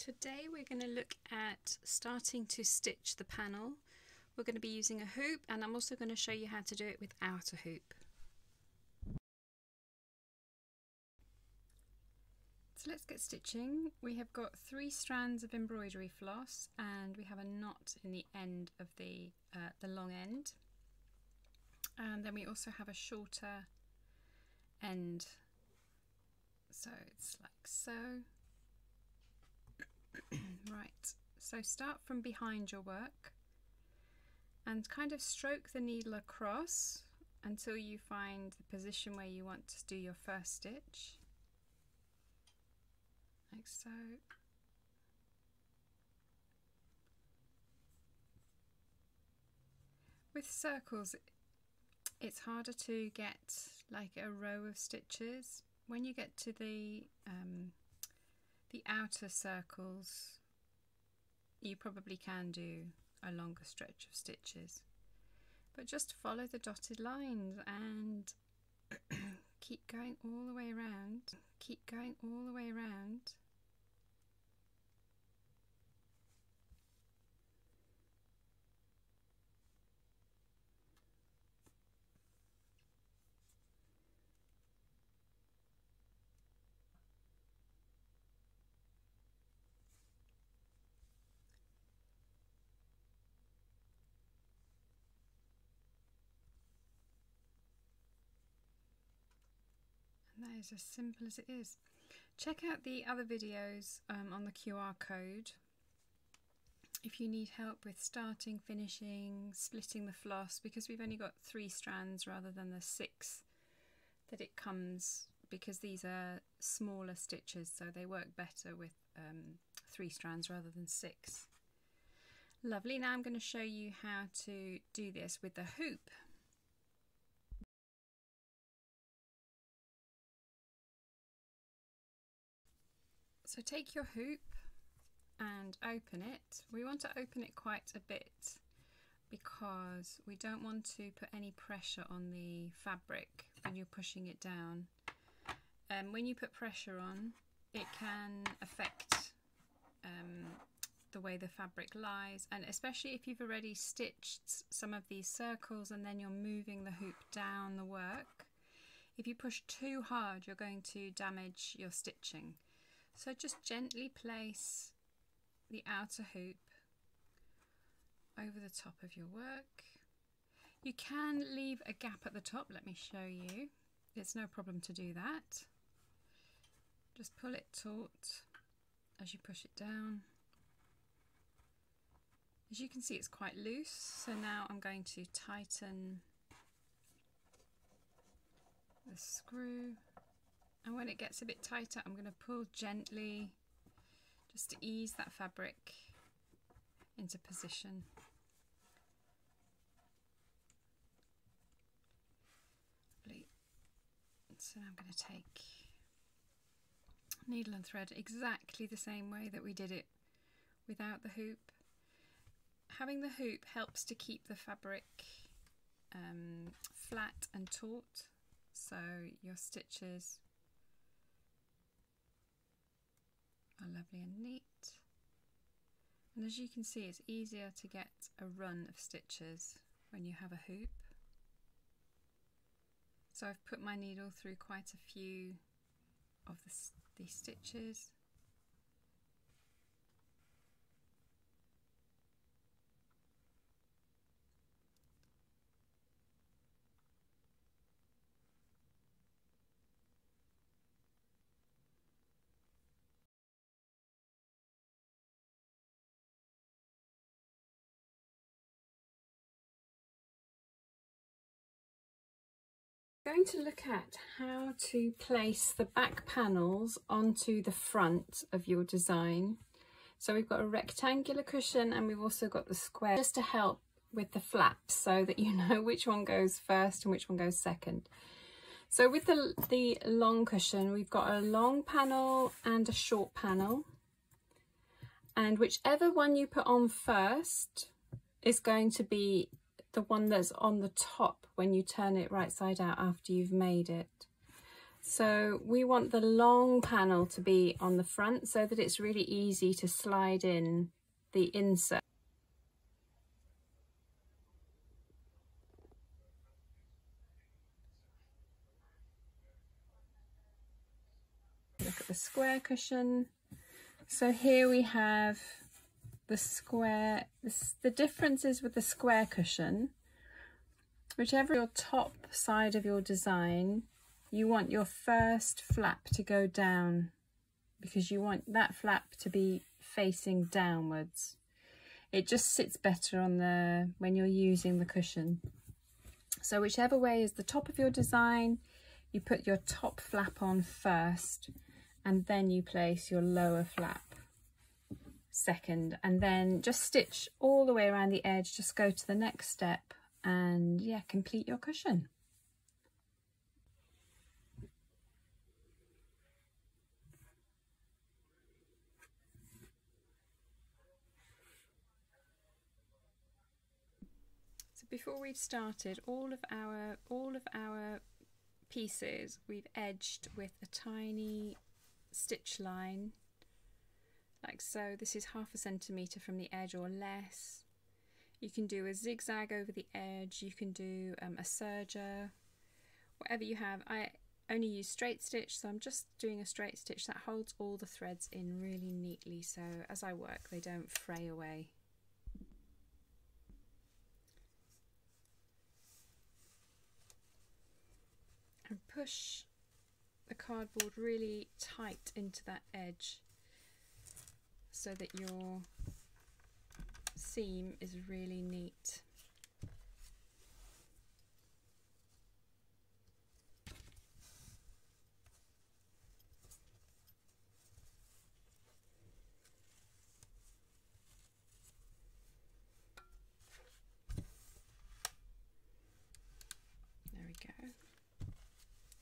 Today we're going to look at starting to stitch the panel. We're going to be using a hoop, and I'm also going to show you how to do it without a hoop. So let's get stitching. We have got 3 strands of embroidery floss, and we have a knot in the end of the long end, and then we also have a shorter end, so it's like so. Right, so start from behind your work and kind of stroke the needle across until you find the position where you want to do your first stitch, like so. With circles, it's harder to get like a row of stitches. When you get to the outer circles, you probably can do a longer stretch of stitches, but just follow the dotted lines and keep going all the way around. Keep going all the way around. That is as simple as it is. Check out the other videos on the QR code if you need help with starting, finishing, splitting the floss, because we've only got 3 strands rather than the 6 that it comes, because these are smaller stitches, so they work better with 3 strands rather than 6. Lovely. Now I'm going to show you how to do this with the hoop. So take your hoop and open it. We want to open it quite a bit because we don't want to put any pressure on the fabric when you're pushing it down. When you put pressure on, it can affect the way the fabric lies, and especially if you've already stitched some of these circles and then you're moving the hoop down the work. If you push too hard, you're going to damage your stitching. So just gently place the outer hoop over the top of your work. You can leave a gap at the top, let me show you. It's no problem to do that. Just pull it taut as you push it down. As you can see, it's quite loose, so now I'm going to tighten the screw. And when it gets a bit tighter, I'm going to pull gently just to ease that fabric into position. So now I'm going to take needle and thread exactly the same way that we did it without the hoop. Having the hoop helps to keep the fabric flat and taut, so your stitches are lovely and neat. And as you can see, it's easier to get a run of stitches when you have a hoop. So I've put my needle through quite a few of these stitches. Going to look at how to place the back panels onto the front of your design. So we've got a rectangular cushion and we've also got the square, just to help with the flaps so that you know which one goes first and which one goes second. So with the long cushion, we've got a long panel and a short panel, and whichever one you put on first is going to be the one that's on the top when you turn it right side out after you've made it. So we want the long panel to be on the front so that it's really easy to slide in the insert. Look at the square cushion. So here we have the square. The difference is with the square cushion, whichever your top side of your design, you want your first flap to go down because you want that flap to be facing downwards. It just sits better on when you're using the cushion. So whichever way is the top of your design, you put your top flap on first, and then you place your lower flap second, and then just stitch all the way around the edge. Just go to the next step and yeah, complete your cushion. So before we've started, all of our pieces we've edged with a tiny stitch line like so. This is 1/2 centimetre from the edge or less. You can do a zigzag over the edge, you can do a serger, whatever you have. I only use straight stitch, so I'm just doing a straight stitch that holds all the threads in really neatly, so as I work they don't fray away. And push the cardboard really tight into that edge so that your seam is really neat. There we go.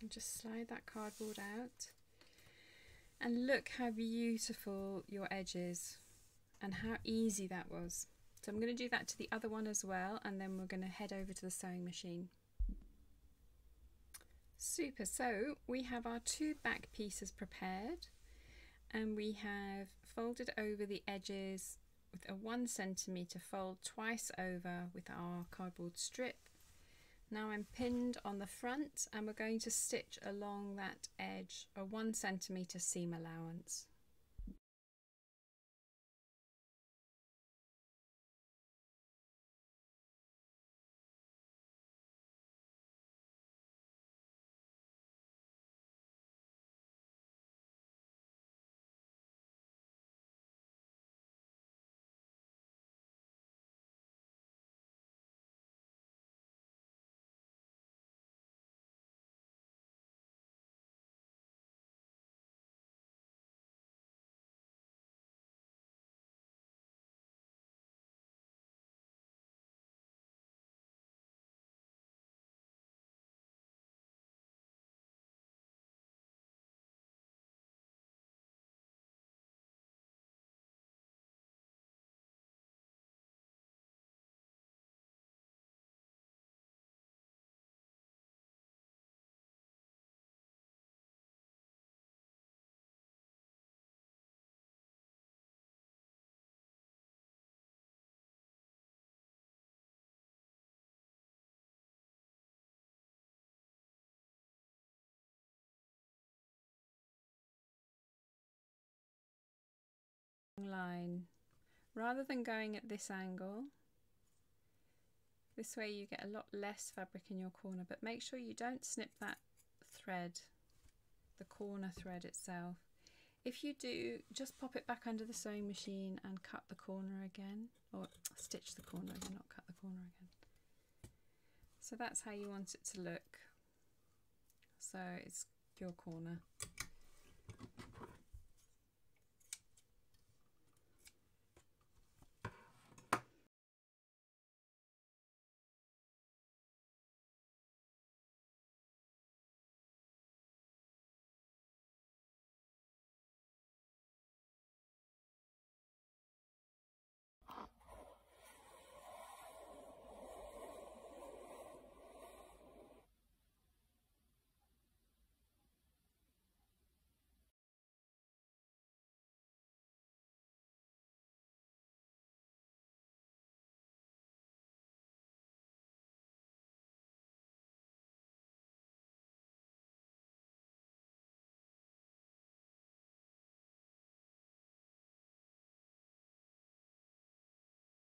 And just slide that cardboard out. And look how beautiful your edge is and how easy that was. So I'm going to do that to the other one as well, and then we're going to head over to the sewing machine. Super, so we have our 2 back pieces prepared, and we have folded over the edges with a 1 centimetre fold twice over with our cardboard strip. Now I'm pinned on the front, and we're going to stitch along that edge a 1 centimetre seam allowance. Line. Rather than going at this angle, this way you get a lot less fabric in your corner, but make sure you don't snip that thread, the corner thread itself. If you do, just pop it back under the sewing machine and cut the corner again, or stitch the corner again, not cut the corner again. So that's how you want it to look. So it's your corner.